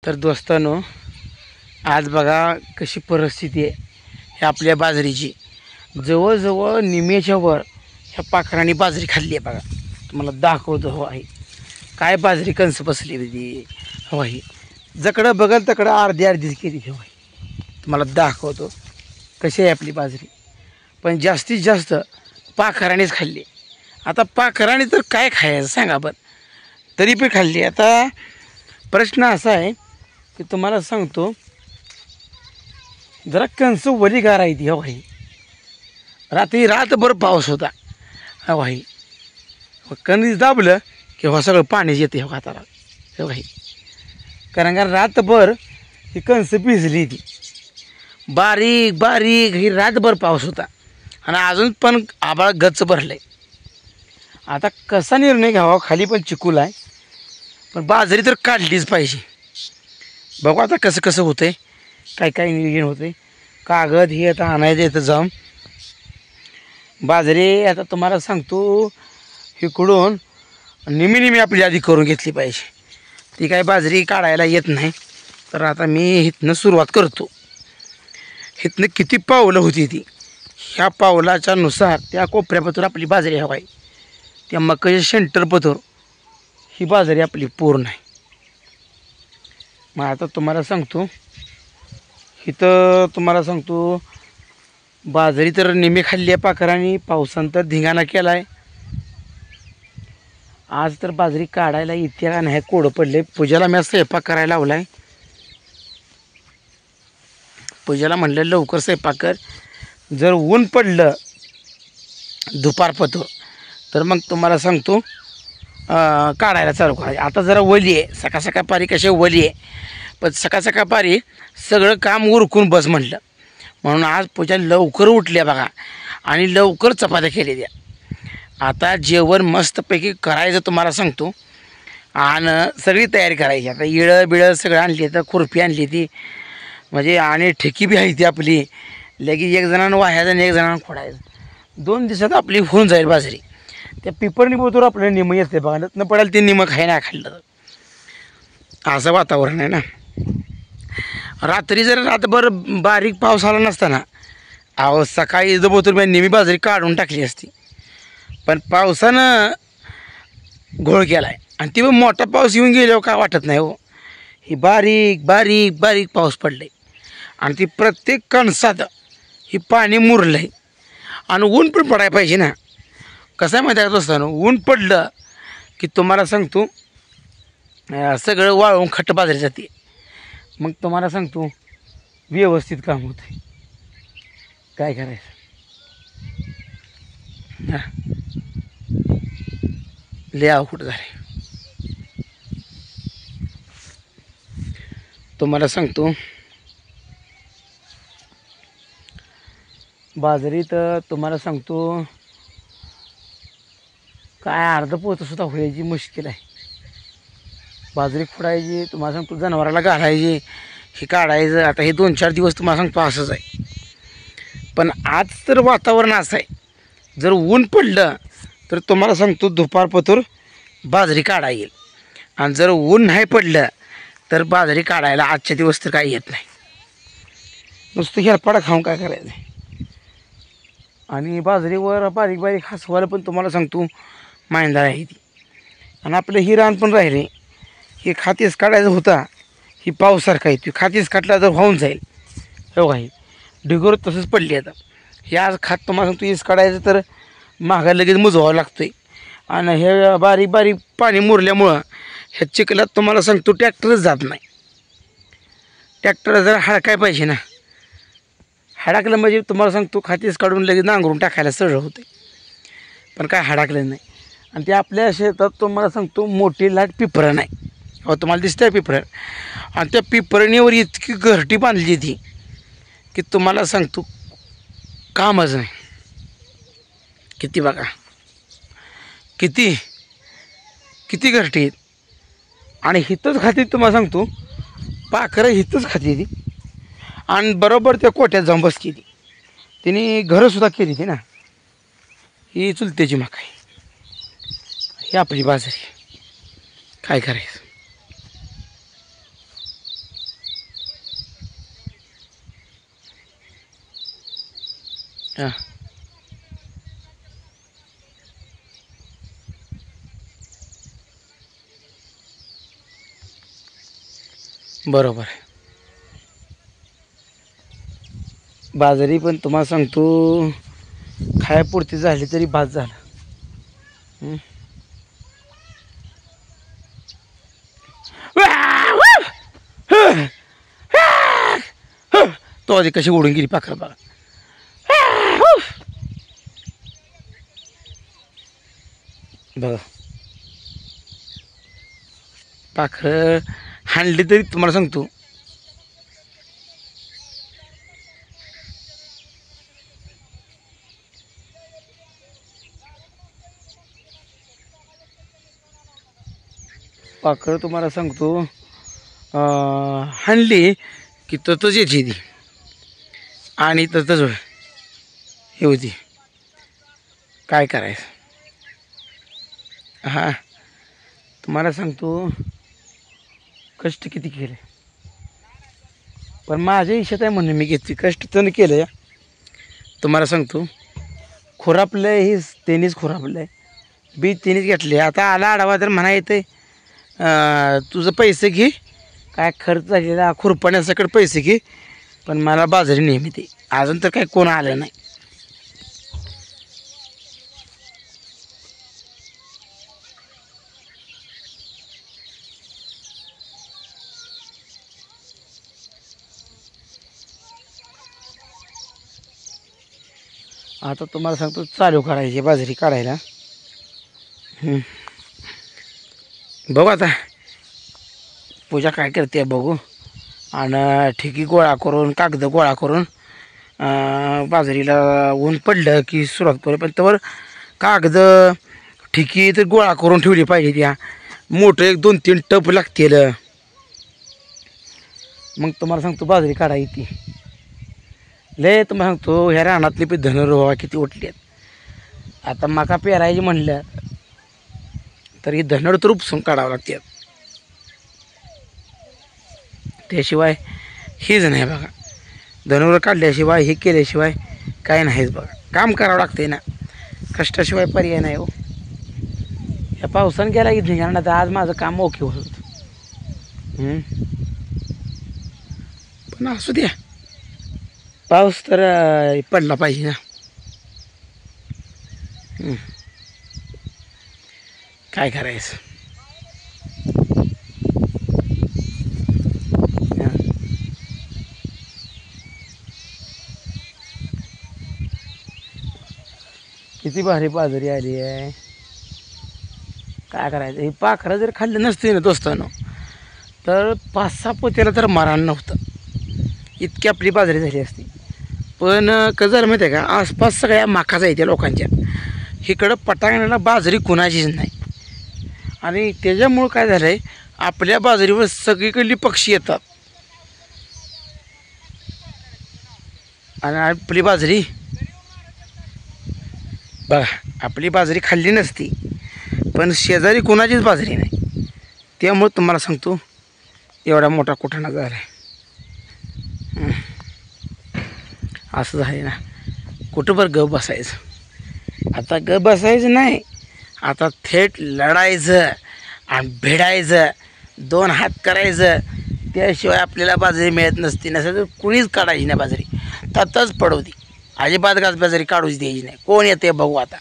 तर दोस्तांनो, आज बघा कशी परिस्थिती आहे ह्या आपल्या बाजरीची. जवळजवळ निम्याच्या वर ह्या पाखरांनी बाजरी खाल्ली आहे बघा. तुम्हाला दाखवतो. हो आहे काय बाजरी कंस बसली होती. हो आहे जकडं बघल तकडं अर्धी अर्धीच केली. हो आहे तुम्हाला दाखवतो कशी आहे आपली बाजरी. पण जास्तीत जास्त पाखरानेच खाल्ली. आता पाखराने तर काय खायचं सांगा बरं, तरी पण खाल्ली. आता प्रश्न असा आहे की तुम्हाला सांगतो, जरा कंस वली गारायची. हो भाई रात्री रातभर पाऊस होता. हो भाई कणीस दाबलं की हो सगळं पाणी येते. हो हाताला. हो भाई कारण का रातभर ही कंस भिजली ती बारीक बारीक. ही रातभर पाऊस होता आणि अजून पण आभाळ गच्च भरलं आहे. आता कसा निर्णय घ्यावा, खाली पण चिकूल आहे, पण बाजरी तर काढलीच पाहिजे. बघू आता कसं कसं होतं आहे, काय काय नियोजन होतं आहे. कागद हे आता आणायचं येतं जाऊन. बाजरी आता तुम्हाला सांगतो इकडून निमी आपली आधी करून घेतली पाहिजे. ती काय बाजरी काढायला येत नाही. तर आता मी इथनं सुरुवात करतो. इथनं किती पावलं होती ती, ह्या पावलाच्या नुसार त्या कोपऱ्यापतूर आपली बाजरी हवा आहे. त्या मकाच्या सेंटरपतूर ही बाजरी आपली पूर्ण आहे. मग आता तुम्हाला सांगतो, इथं तुम्हाला सांगतो बाजरी तर निमी खाल्ली आहे पाखरांनी. पावसानंतर धिंगाणा केला आहे. आज तर बाजरी काढायला इथे का नाही, कोडं पडले. पूजाला मी स्वयंपाक करायला लावला आहे. पूजाला म्हणलं लवकर स्वयंपाक कर, जर ऊन पडलं दुपारपतूर तर मग तुम्हाला सांगतो काढायला चालू करायचं. आता जरा वली आहे, सकाळ सकाळ पारी कशा वली आहे, पण सकाळ सकाळ पारी सगळं काम उरकून बस म्हटलं. म्हणून आज पूजा लवकर उठल्या बघा आणि लवकर चपात्या केल्या द्या. आता जेवण मस्तपैकी करायचं तुम्हाला सांगतो. आणि सगळी तयारी करायची. आता इळं बिळं सगळं आणली, तर खुरपी आणली ती म्हणजे, आणि ठेकी बी आहे ती आपली. लगेच एक जणांना वाहायचं आणि एक जणांना खोडायचं. 2 दिवसात आपली होऊन जाईल बाजरी. त्या पिपरनी बोलतो आपल्याला निमं येते बघा. न पडायला ते निमं खाय नाही खाल्लं तर असं वातावरण आहे ना. रात्री जर रातभर बारीक पाऊस आला नसताना, अहो सकाळी इथं बोलतो मी निमी बाजरी काढून टाकली असती. पण पावसानं घोळ केला आहे आणि ती मोठा पाऊस येऊन गेल्यावर काय वाटत नाही हो. ही बारीक बारीक बारीक पाऊस पडलं आहे आणि ती प्रत्येक कणसात ही पाणी मुरलं आहे. आणि ऊन पण पडायला पाहिजे ना. कसं आहे माहिती आहे का दोस्तांनो, ऊन पडलं की तुम्हाला सांगतो सगळं वाळून खट्ट बाजरी जाते. मग तुम्हाला सांगतो व्यवस्थित काम होतं आहे. काय करायचं हां, लय अवघड झाले. तुम्हाला सांगतो बाजरी तर तुम्हाला सांगतो काय अर्ध पोतसुद्धा व्हायची मुश्किल आहे. बाजरी खुडायची तुम्हाला सांगतो, जनावराला घालायची, हे काढायचं. आता हे 2-4 दिवस तुम्हाला सांगतो असंच आहे. पण आज तर वातावरण असं आहे, जर ऊन पडलं तर तुम्हाला सांगतो दुपारपतूर बाजरी काढा येईल. आणि जर ऊन नाही पडलं तर बाजरी काढायला आजच्या दिवस तर काही येत नाही. नुसतं हेरपाडा खाऊन काय करायचं. आणि बाजरीवर बारीक बारीक हसवायला पण तुम्हाला सांगतो मांदा आहे ती. आणि आपलं ही रान पण राहिले, हे खातीस काढायचं होता. ही पावसारखा येतो, खातीस काढला तर वाहून जाईल. हो काही ढिगोर तसंच पडली. आता हे आज खात तुम्हाला सांगतो ईस काढायचं तर मागा लगेच मुजवावं लागतं आहे. आणि हे बारीक बारीक पाणी मुरल्यामुळं ह्या चिखलात तुम्हाला सांगतो ट्रॅक्टरच जात नाही. ट्रॅक्टर जरा हडकाय पाहिजे ना. हडकलं म्हणजे तुम्हाला सांगतो खातीस काढून लगेच नांगरून टाकायला सरळ होते. पण काय हडकलं नाही. आणि ते आपल्या शेतात तुम्हाला सांगतो मोठी लाट पिपरण आहे. अहो तुम्हाला दिसतं आहे पिपरण. आणि त्या पिपरणीवर इतकी घरटी बांधली ती की तुम्हाला सांगतो कामच नाही. किती बघा, किती किती घरटी आहेत. आणि हिथंच खाती तुम्हाला सांगतो पाखरं हिथंच खाती ती. आणि बरोबर त्या कोट्यात जाऊन बसली ती. तिने घरंसुद्धा केली ती ना. ही चुलत्याची मका आहे, ही आपली बाजरी. काय करायचं. हां बरोबर आहे. बाजरी पण तुम्हाला सांगतो खायापुरती झाली तरी भात झाला. हं. तो आधी कशी ओढून गेली पाखरं बघा. बघा पाखरं हाणली तरी तुम्हाला सांगतो पाखरं तुम्हाला सांगतो हाणली की ततच यायची ती आणि ततच हे होती. काय करायचं. हां तुम्हाला सांगतो कष्ट किती केले पण माझ्या इच्छात आहे म्हणून मी घेतली. कष्ट तर केलं या तुम्हाला सांगतो. खुरापलं हे त्यांनीच खुरापलं आहे. बीज त्यांनीच घेतले. आता आला आडावा तर म्हणा येते तुझं पैसे घे काय खर्च झालेला खुरपण्यासकट पैसे घे पण मला बाजरी नेहमी दे. अजून तर काही कोण आलं नाही. आता तुम्हाला सांगतो चालू करायची बाजरी काढायला. बघू आता पूजा काय करते बघू. आणि ठिकी गोळा करून कागद गोळा करून बाजरीला ऊन पडलं की सुरुवात करू. पण त्यावर कागद ठिकी तर गोळा करून ठेवली पाहिजे. त्या मोठं 1-2-3 टप लागतील. मग तुम्हाला सांगतो बाजरी काढा येते लय. तुम्हाला सांगतो ह्या रानातली पण धनुर्वाहा किती उठली आहेत. आता मका पेरायची म्हणलं तर ही धनड तर उपसून काढावं लागते. त्याशिवाय हेच नाही बघा. धनुर काढल्याशिवाय हे केल्याशिवाय काय नाहीच बघा. काम करावं लागते ना. कष्टाशिवाय पर्याय नाही हो. या पावसानं गेला की नाही कारण आता आज माझं काम ओके होत होतं. पण असू द्या पाऊस तर पडला पाहिजे ना. काय करायचं. किती भारी बाजरी आली आहे. काय करायचं. हे पाखरं जर खाल्लं नसते ना दोस्तांनो तर 5-6 पोत्याला तर मरण नव्हतं. इतकी आपली बाजरी झाली असती. पण कसं झालं माहिती आहे का आसपास सगळ्या माकाच आहे त्या लोकांच्या. इकडं पटांगणाला बाजरी कुणाचीच नाही. आणि त्याच्यामुळं काय झालं आहे आपल्या बाजरीवर सगळीकडली पक्षी येतात. आणि आपली बाजरी बघा आपली बाजरी खाल्ली नसती पण शेजारी कोणाचीच बाजरी नाही. त्यामुळं तुम्हाला सांगतो एवढा मोठा कुटाणा झाला आहे. असं झालं ना. कुठं बरं गप बसायचं. आता गप बसायचं नाही. आता थेट लढायचं आणि भिडायचं. 2 हात करायचं. त्याशिवाय आपल्याला बाजरी मिळत नसते. नसेल तर कुणीच काढायची नाही बाजरी. ततच पडवती. अजिबात बाजरी काढूच द्यायची नाही. कोण येते बघू आता.